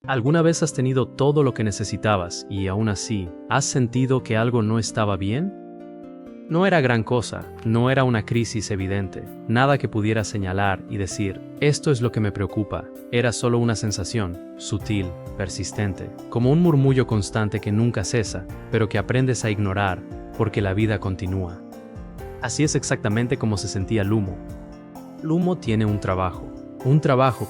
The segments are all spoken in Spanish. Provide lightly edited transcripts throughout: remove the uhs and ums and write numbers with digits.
¿Alguna vez has tenido todo lo que necesitabas y aún así has sentido que algo no estaba bien? No era gran cosa, no era una crisis evidente, nada que pudiera señalar y decir, esto es lo que me preocupa. Era solo una sensación, sutil, persistente, como un murmullo constante que nunca cesa, pero que aprendes a ignorar porque la vida continúa. Así es exactamente como se sentía Lumo. Lumo tiene un trabajo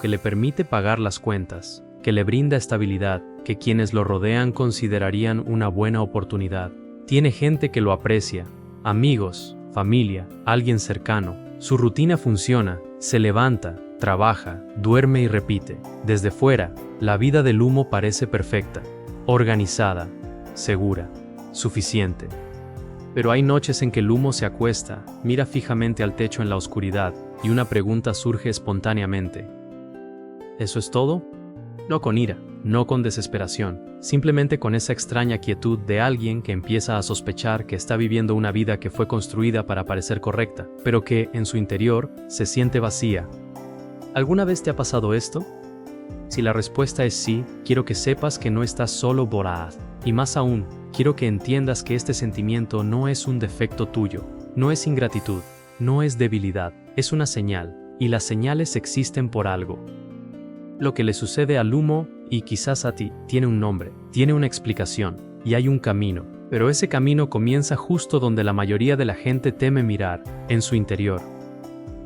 que le permite pagar las cuentas, que le brinda estabilidad, que quienes lo rodean considerarían una buena oportunidad. Tiene gente que lo aprecia, amigos, familia, alguien cercano. Su rutina funciona, se levanta, trabaja, duerme y repite. Desde fuera, la vida de Lumo parece perfecta, organizada, segura, suficiente. Pero hay noches en que Lumo se acuesta, mira fijamente al techo en la oscuridad, y una pregunta surge espontáneamente. ¿Eso es todo? No con ira, no con desesperación, simplemente con esa extraña quietud de alguien que empieza a sospechar que está viviendo una vida que fue construida para parecer correcta, pero que, en su interior, se siente vacía. ¿Alguna vez te ha pasado esto? Si la respuesta es sí, quiero que sepas que no estás solo, voraz. Y más aún, quiero que entiendas que este sentimiento no es un defecto tuyo, no es ingratitud, no es debilidad, es una señal, y las señales existen por algo. Lo que le sucede a Lumo, y quizás a ti, tiene un nombre, tiene una explicación, y hay un camino, pero ese camino comienza justo donde la mayoría de la gente teme mirar, en su interior.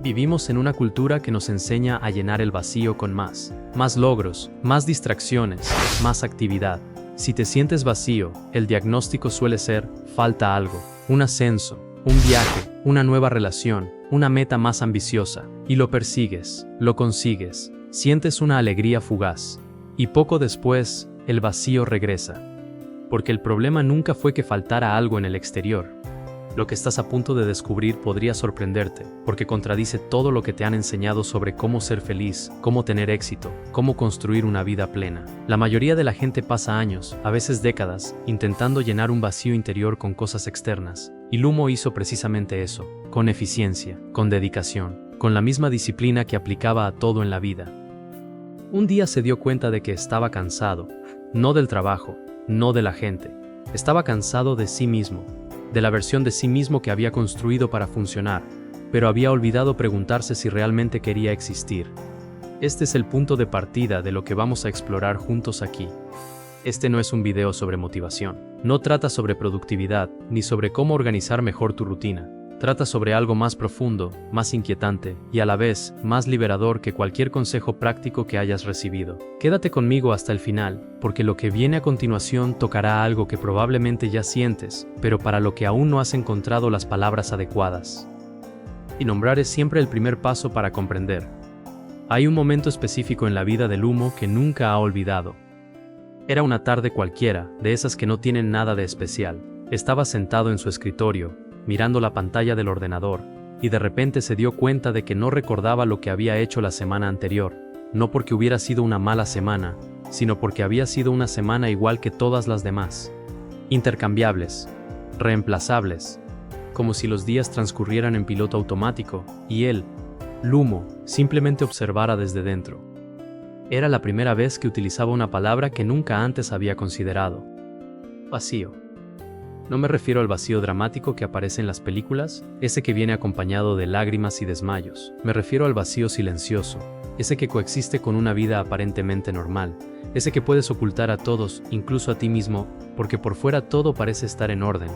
Vivimos en una cultura que nos enseña a llenar el vacío con más logros, más distracciones, más actividad. Si te sientes vacío, el diagnóstico suele ser, falta algo, un ascenso, un viaje, una nueva relación, una meta más ambiciosa, y lo persigues, lo consigues. Sientes una alegría fugaz, y poco después, el vacío regresa. Porque el problema nunca fue que faltara algo en el exterior. Lo que estás a punto de descubrir podría sorprenderte, porque contradice todo lo que te han enseñado sobre cómo ser feliz, cómo tener éxito, cómo construir una vida plena. La mayoría de la gente pasa años, a veces décadas, intentando llenar un vacío interior con cosas externas. Y Lumo hizo precisamente eso, con eficiencia, con dedicación, con la misma disciplina que aplicaba a todo en la vida. Un día se dio cuenta de que estaba cansado, no del trabajo, no de la gente. Estaba cansado de sí mismo, de la versión de sí mismo que había construido para funcionar, pero había olvidado preguntarse si realmente quería existir. Este es el punto de partida de lo que vamos a explorar juntos aquí. Este no es un video sobre motivación, no trata sobre productividad, ni sobre cómo organizar mejor tu rutina. Trata sobre algo más profundo, más inquietante y a la vez más liberador que cualquier consejo práctico que hayas recibido. Quédate conmigo hasta el final, porque lo que viene a continuación tocará algo que probablemente ya sientes, pero para lo que aún no has encontrado las palabras adecuadas. Y nombrar es siempre el primer paso para comprender. Hay un momento específico en la vida de Lumo que nunca ha olvidado. Era una tarde cualquiera, de esas que no tienen nada de especial. Estaba sentado en su escritorio, mirando la pantalla del ordenador, y de repente se dio cuenta de que no recordaba lo que había hecho la semana anterior, no porque hubiera sido una mala semana, sino porque había sido una semana igual que todas las demás. Intercambiables, reemplazables, como si los días transcurrieran en piloto automático, y él, Lumo, simplemente observara desde dentro. Era la primera vez que utilizaba una palabra que nunca antes había considerado. Vacío. No me refiero al vacío dramático que aparece en las películas, ese que viene acompañado de lágrimas y desmayos. Me refiero al vacío silencioso, ese que coexiste con una vida aparentemente normal, ese que puedes ocultar a todos, incluso a ti mismo, porque por fuera todo parece estar en orden.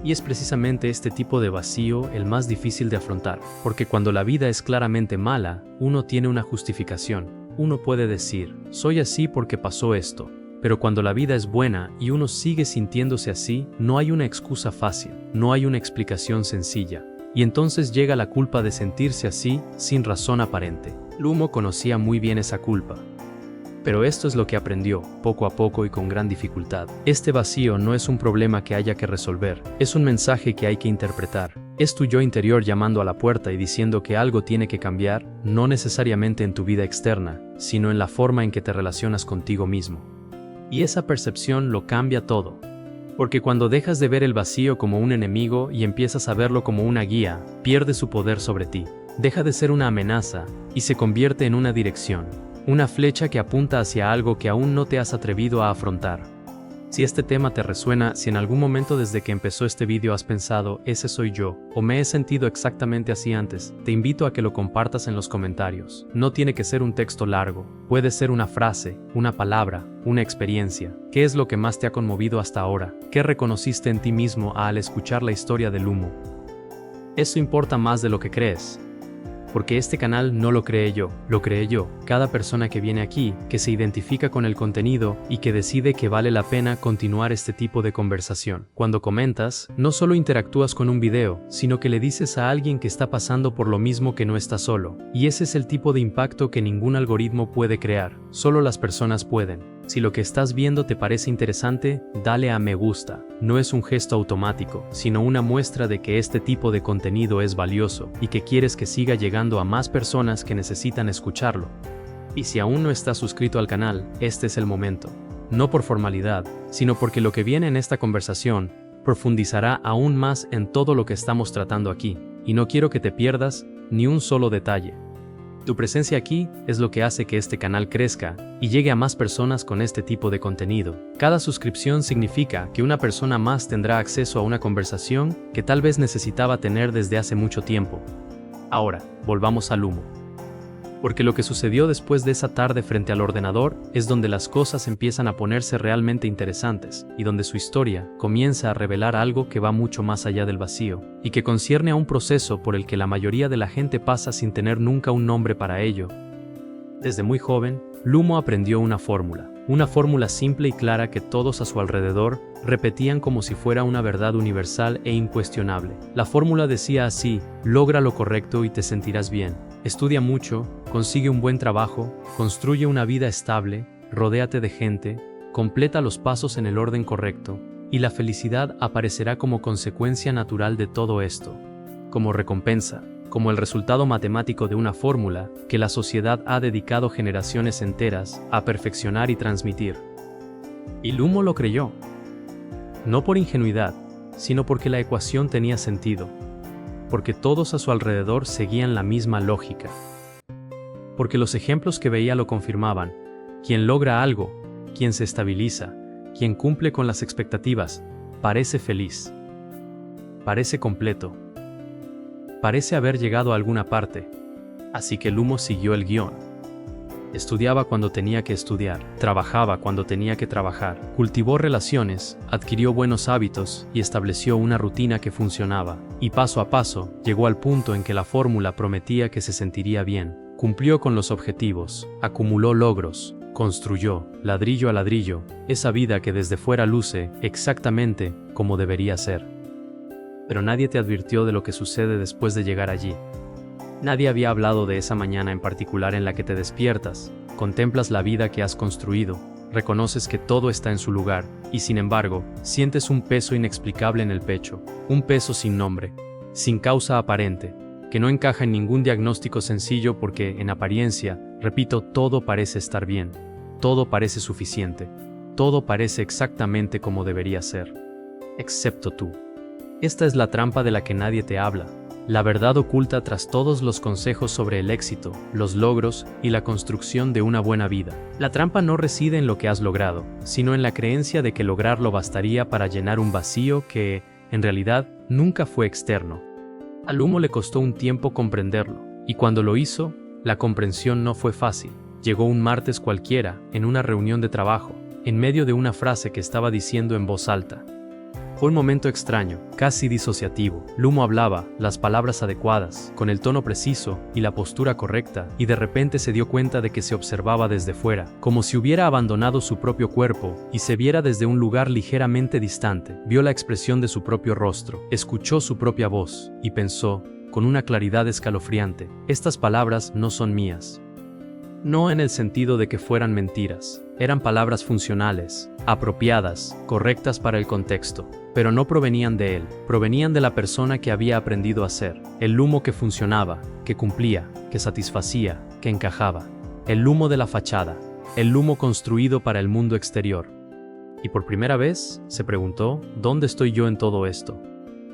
Y es precisamente este tipo de vacío el más difícil de afrontar, porque cuando la vida es claramente mala, uno tiene una justificación. Uno puede decir, soy así porque pasó esto. Pero cuando la vida es buena y uno sigue sintiéndose así, no hay una excusa fácil, no hay una explicación sencilla. Y entonces llega la culpa de sentirse así, sin razón aparente. Lumo conocía muy bien esa culpa. Pero esto es lo que aprendió, poco a poco y con gran dificultad. Este vacío no es un problema que haya que resolver, es un mensaje que hay que interpretar. Es tu yo interior llamando a la puerta y diciendo que algo tiene que cambiar, no necesariamente en tu vida externa, sino en la forma en que te relacionas contigo mismo. Y esa percepción lo cambia todo. Porque cuando dejas de ver el vacío como un enemigo y empiezas a verlo como una guía, pierde su poder sobre ti. Deja de ser una amenaza y se convierte en una dirección. una flecha que apunta hacia algo que aún no te has atrevido a afrontar. Si este tema te resuena, si en algún momento desde que empezó este vídeo has pensado, ese soy yo, o me he sentido exactamente así antes, te invito a que lo compartas en los comentarios. No tiene que ser un texto largo, puede ser una frase, una palabra, una experiencia. ¿Qué es lo que más te ha conmovido hasta ahora? ¿Qué reconociste en ti mismo al escuchar la historia del humo? Eso importa más de lo que crees. Porque este canal no lo creé yo, lo creé yo. Cada persona que viene aquí, que se identifica con el contenido y que decide que vale la pena continuar este tipo de conversación. Cuando comentas, no solo interactúas con un video, sino que le dices a alguien que está pasando por lo mismo que no está solo. Y ese es el tipo de impacto que ningún algoritmo puede crear, solo las personas pueden. Si lo que estás viendo te parece interesante, dale a me gusta. No es un gesto automático, sino una muestra de que este tipo de contenido es valioso y que quieres que siga llegando a más personas que necesitan escucharlo. Y si aún no estás suscrito al canal, este es el momento. No por formalidad, sino porque lo que viene en esta conversación profundizará aún más en todo lo que estamos tratando aquí, y no quiero que te pierdas ni un solo detalle. Tu presencia aquí es lo que hace que este canal crezca y llegue a más personas con este tipo de contenido. Cada suscripción significa que una persona más tendrá acceso a una conversación que tal vez necesitaba tener desde hace mucho tiempo. Ahora, volvamos al humo. Porque lo que sucedió después de esa tarde frente al ordenador es donde las cosas empiezan a ponerse realmente interesantes y donde su historia comienza a revelar algo que va mucho más allá del vacío y que concierne a un proceso por el que la mayoría de la gente pasa sin tener nunca un nombre para ello. Desde muy joven, Lumo aprendió una fórmula simple y clara que todos a su alrededor repetían como si fuera una verdad universal e incuestionable. La fórmula decía así: logra lo correcto y te sentirás bien. Estudia mucho, consigue un buen trabajo, construye una vida estable, rodéate de gente, completa los pasos en el orden correcto, y la felicidad aparecerá como consecuencia natural de todo esto, como recompensa, como el resultado matemático de una fórmula que la sociedad ha dedicado generaciones enteras a perfeccionar y transmitir. Y Lumo lo creyó. No por ingenuidad, sino porque la ecuación tenía sentido. Porque todos a su alrededor seguían la misma lógica. Porque los ejemplos que veía lo confirmaban. Quien logra algo, quien se estabiliza, quien cumple con las expectativas, parece feliz. Parece completo. Parece haber llegado a alguna parte. Así que Lumo siguió el guión. Estudiaba cuando tenía que estudiar, trabajaba cuando tenía que trabajar, cultivó relaciones, adquirió buenos hábitos y estableció una rutina que funcionaba. Y paso a paso, llegó al punto en que la fórmula prometía que se sentiría bien. Cumplió con los objetivos, acumuló logros, construyó, ladrillo a ladrillo, esa vida que desde fuera luce exactamente como debería ser. Pero nadie te advirtió de lo que sucede después de llegar allí. Nadie había hablado de esa mañana en particular en la que te despiertas, contemplas la vida que has construido, reconoces que todo está en su lugar, y sin embargo, sientes un peso inexplicable en el pecho, un peso sin nombre, sin causa aparente, que no encaja en ningún diagnóstico sencillo porque, en apariencia, repito, todo parece estar bien, todo parece suficiente, todo parece exactamente como debería ser, excepto tú. Esta es la trampa de la que nadie te habla. La verdad oculta tras todos los consejos sobre el éxito, los logros y la construcción de una buena vida. La trampa no reside en lo que has logrado, sino en la creencia de que lograrlo bastaría para llenar un vacío que, en realidad, nunca fue externo. Al humo le costó un tiempo comprenderlo, y cuando lo hizo, la comprensión no fue fácil. Llegó un martes cualquiera, en una reunión de trabajo, en medio de una frase que estaba diciendo en voz alta. Fue un momento extraño, casi disociativo. Lumo hablaba, las palabras adecuadas, con el tono preciso y la postura correcta, y de repente se dio cuenta de que se observaba desde fuera, como si hubiera abandonado su propio cuerpo y se viera desde un lugar ligeramente distante. Vio la expresión de su propio rostro, escuchó su propia voz, y pensó, con una claridad escalofriante, estas palabras no son mías. No en el sentido de que fueran mentiras. Eran palabras funcionales, apropiadas, correctas para el contexto, pero no provenían de él, provenían de la persona que había aprendido a ser, el Lumo que funcionaba, que cumplía, que satisfacía, que encajaba, el Lumo de la fachada, el Lumo construido para el mundo exterior. Y por primera vez, se preguntó, ¿dónde estoy yo en todo esto?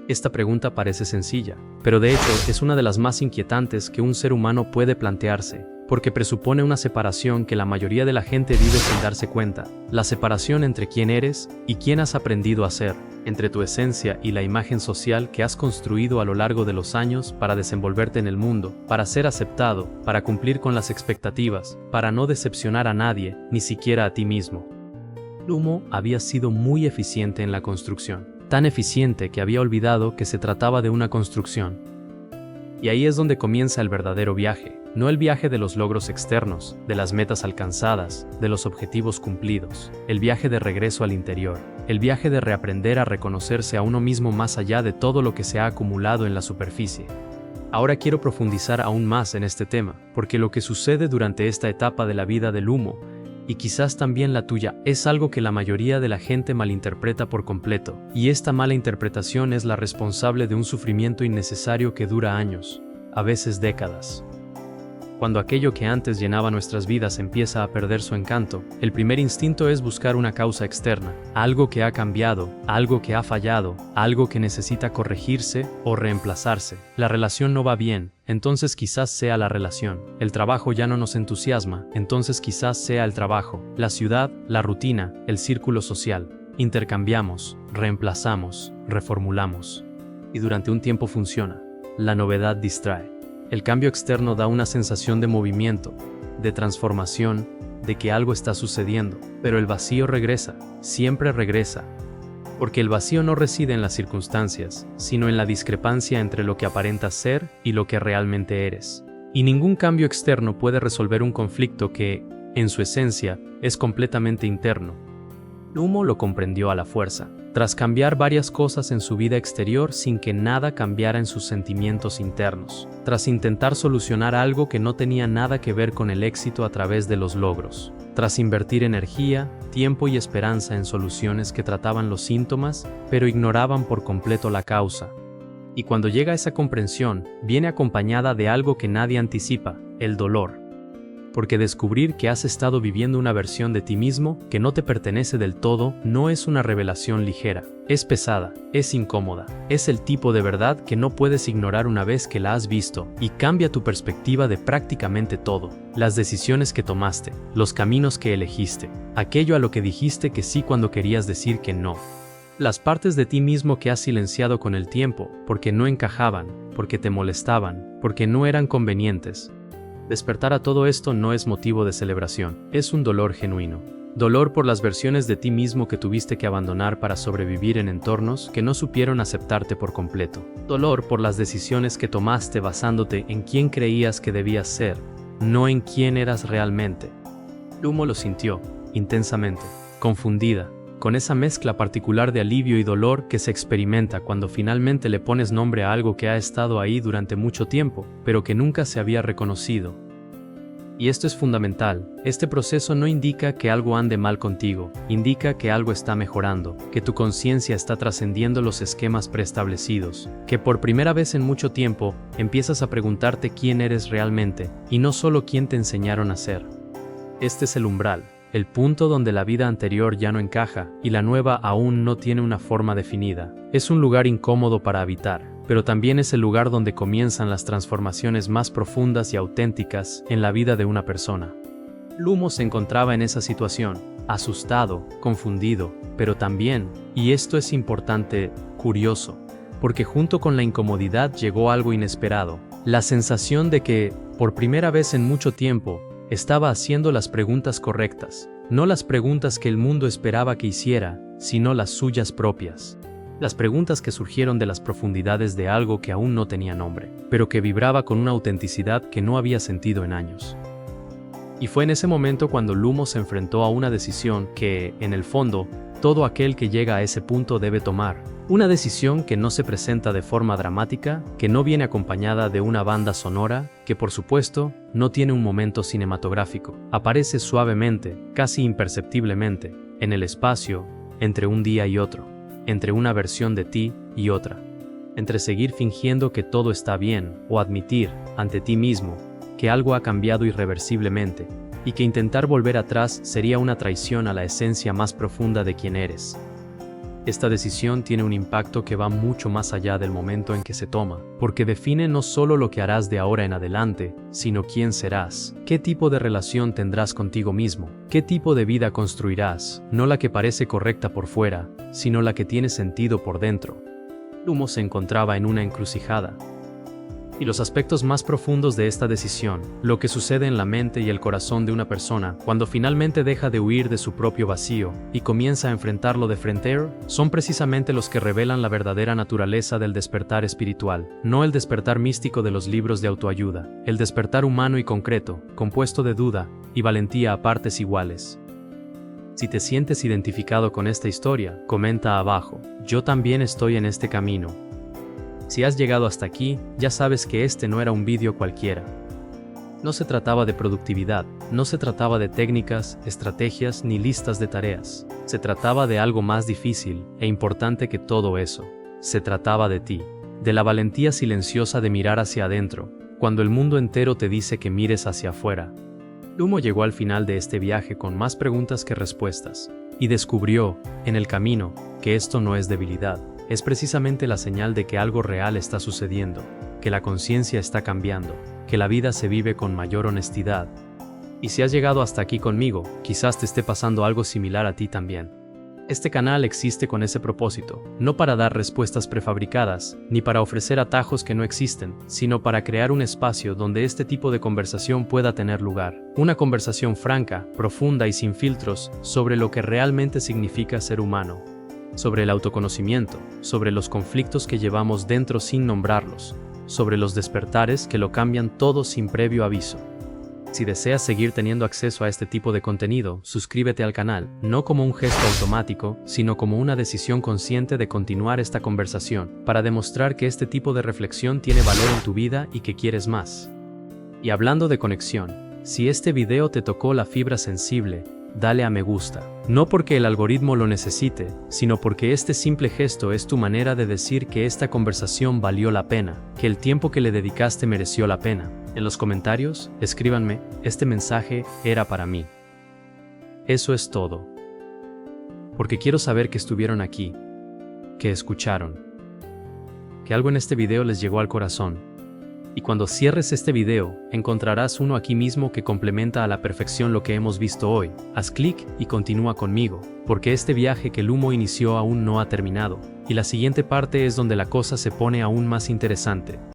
Esta pregunta parece sencilla, pero de hecho es una de las más inquietantes que un ser humano puede plantearse, porque presupone una separación que la mayoría de la gente vive sin darse cuenta, la separación entre quién eres y quién has aprendido a ser, entre tu esencia y la imagen social que has construido a lo largo de los años para desenvolverte en el mundo, para ser aceptado, para cumplir con las expectativas, para no decepcionar a nadie, ni siquiera a ti mismo. Lumo había sido muy eficiente en la construcción, tan eficiente que había olvidado que se trataba de una construcción. Y ahí es donde comienza el verdadero viaje, no el viaje de los logros externos, de las metas alcanzadas, de los objetivos cumplidos, el viaje de regreso al interior, el viaje de reaprender a reconocerse a uno mismo más allá de todo lo que se ha acumulado en la superficie. Ahora quiero profundizar aún más en este tema, porque lo que sucede durante esta etapa de la vida del Lumo, y quizás también la tuya, es algo que la mayoría de la gente malinterpreta por completo, y esta mala interpretación es la responsable de un sufrimiento innecesario que dura años, a veces décadas. Cuando aquello que antes llenaba nuestras vidas empieza a perder su encanto, el primer instinto es buscar una causa externa, algo que ha cambiado, algo que ha fallado, algo que necesita corregirse o reemplazarse. La relación no va bien, entonces quizás sea la relación. El trabajo ya no nos entusiasma, entonces quizás sea el trabajo. La ciudad, la rutina, el círculo social. Intercambiamos, reemplazamos, reformulamos. Y durante un tiempo funciona. La novedad distrae. El cambio externo da una sensación de movimiento, de transformación, de que algo está sucediendo, pero el vacío regresa, siempre regresa. Porque el vacío no reside en las circunstancias, sino en la discrepancia entre lo que aparentas ser y lo que realmente eres. Y ningún cambio externo puede resolver un conflicto que, en su esencia, es completamente interno. Lumo lo comprendió a la fuerza, tras cambiar varias cosas en su vida exterior sin que nada cambiara en sus sentimientos internos, tras intentar solucionar algo que no tenía nada que ver con el éxito a través de los logros, tras invertir energía, tiempo y esperanza en soluciones que trataban los síntomas, pero ignoraban por completo la causa. Y cuando llega esa comprensión, viene acompañada de algo que nadie anticipa, el dolor. Porque descubrir que has estado viviendo una versión de ti mismo que no te pertenece del todo no es una revelación ligera, es pesada, es incómoda, es el tipo de verdad que no puedes ignorar una vez que la has visto y cambia tu perspectiva de prácticamente todo, las decisiones que tomaste, los caminos que elegiste, aquello a lo que dijiste que sí cuando querías decir que no. Las partes de ti mismo que has silenciado con el tiempo, porque no encajaban, porque te molestaban, porque no eran convenientes. Despertar a todo esto no es motivo de celebración, es un dolor genuino. Dolor por las versiones de ti mismo que tuviste que abandonar para sobrevivir en entornos que no supieron aceptarte por completo. Dolor por las decisiones que tomaste basándote en quién creías que debías ser, no en quién eras realmente. Lumo lo sintió, intensamente, confundida, con esa mezcla particular de alivio y dolor que se experimenta cuando finalmente le pones nombre a algo que ha estado ahí durante mucho tiempo, pero que nunca se había reconocido. Y esto es fundamental, este proceso no indica que algo ande mal contigo, indica que algo está mejorando, que tu conciencia está trascendiendo los esquemas preestablecidos, que por primera vez en mucho tiempo empiezas a preguntarte quién eres realmente, y no solo quién te enseñaron a ser. Este es el umbral. El punto donde la vida anterior ya no encaja y la nueva aún no tiene una forma definida. Es un lugar incómodo para habitar, pero también es el lugar donde comienzan las transformaciones más profundas y auténticas en la vida de una persona. Lumo se encontraba en esa situación, asustado, confundido, pero también, y esto es importante, curioso, porque junto con la incomodidad llegó algo inesperado, la sensación de que, por primera vez en mucho tiempo, estaba haciendo las preguntas correctas, no las preguntas que el mundo esperaba que hiciera, sino las suyas propias. Las preguntas que surgieron de las profundidades de algo que aún no tenía nombre, pero que vibraba con una autenticidad que no había sentido en años. Y fue en ese momento cuando Lumo se enfrentó a una decisión que, en el fondo, todo aquel que llega a ese punto debe tomar. Una decisión que no se presenta de forma dramática, que no viene acompañada de una banda sonora, que por supuesto, no tiene un momento cinematográfico. Aparece suavemente, casi imperceptiblemente, en el espacio, entre un día y otro, entre una versión de ti y otra. Entre seguir fingiendo que todo está bien, o admitir, ante ti mismo, que algo ha cambiado irreversiblemente, y que intentar volver atrás sería una traición a la esencia más profunda de quien eres. Esta decisión tiene un impacto que va mucho más allá del momento en que se toma, porque define no solo lo que harás de ahora en adelante, sino quién serás, qué tipo de relación tendrás contigo mismo, qué tipo de vida construirás, no la que parece correcta por fuera, sino la que tiene sentido por dentro. Lumo se encontraba en una encrucijada. Y los aspectos más profundos de esta decisión, lo que sucede en la mente y el corazón de una persona cuando finalmente deja de huir de su propio vacío y comienza a enfrentarlo de frente, son precisamente los que revelan la verdadera naturaleza del despertar espiritual, no el despertar místico de los libros de autoayuda, el despertar humano y concreto, compuesto de duda y valentía a partes iguales. Si te sientes identificado con esta historia, comenta abajo, yo también estoy en este camino. Si has llegado hasta aquí, ya sabes que este no era un vídeo cualquiera. No se trataba de productividad, no se trataba de técnicas, estrategias ni listas de tareas. Se trataba de algo más difícil e importante que todo eso. Se trataba de ti, de la valentía silenciosa de mirar hacia adentro, cuando el mundo entero te dice que mires hacia afuera. Lumo llegó al final de este viaje con más preguntas que respuestas, y descubrió, en el camino, que esto no es debilidad. Es precisamente la señal de que algo real está sucediendo, que la conciencia está cambiando, que la vida se vive con mayor honestidad. Y si has llegado hasta aquí conmigo, quizás te esté pasando algo similar a ti también. Este canal existe con ese propósito, no para dar respuestas prefabricadas, ni para ofrecer atajos que no existen, sino para crear un espacio donde este tipo de conversación pueda tener lugar. Una conversación franca, profunda y sin filtros sobre lo que realmente significa ser humano. Sobre el autoconocimiento, sobre los conflictos que llevamos dentro sin nombrarlos, sobre los despertares que lo cambian todo sin previo aviso. Si deseas seguir teniendo acceso a este tipo de contenido, suscríbete al canal, no como un gesto automático, sino como una decisión consciente de continuar esta conversación, para demostrar que este tipo de reflexión tiene valor en tu vida y que quieres más. Y hablando de conexión, si este video te tocó la fibra sensible, dale a me gusta. No porque el algoritmo lo necesite, sino porque este simple gesto es tu manera de decir que esta conversación valió la pena, que el tiempo que le dedicaste mereció la pena. En los comentarios, escríbanme, este mensaje era para mí. Eso es todo. Porque quiero saber que estuvieron aquí, que escucharon, que algo en este video les llegó al corazón. Y cuando cierres este video, encontrarás uno aquí mismo que complementa a la perfección lo que hemos visto hoy. Haz clic y continúa conmigo, porque este viaje que Lumo inició aún no ha terminado, y la siguiente parte es donde la cosa se pone aún más interesante.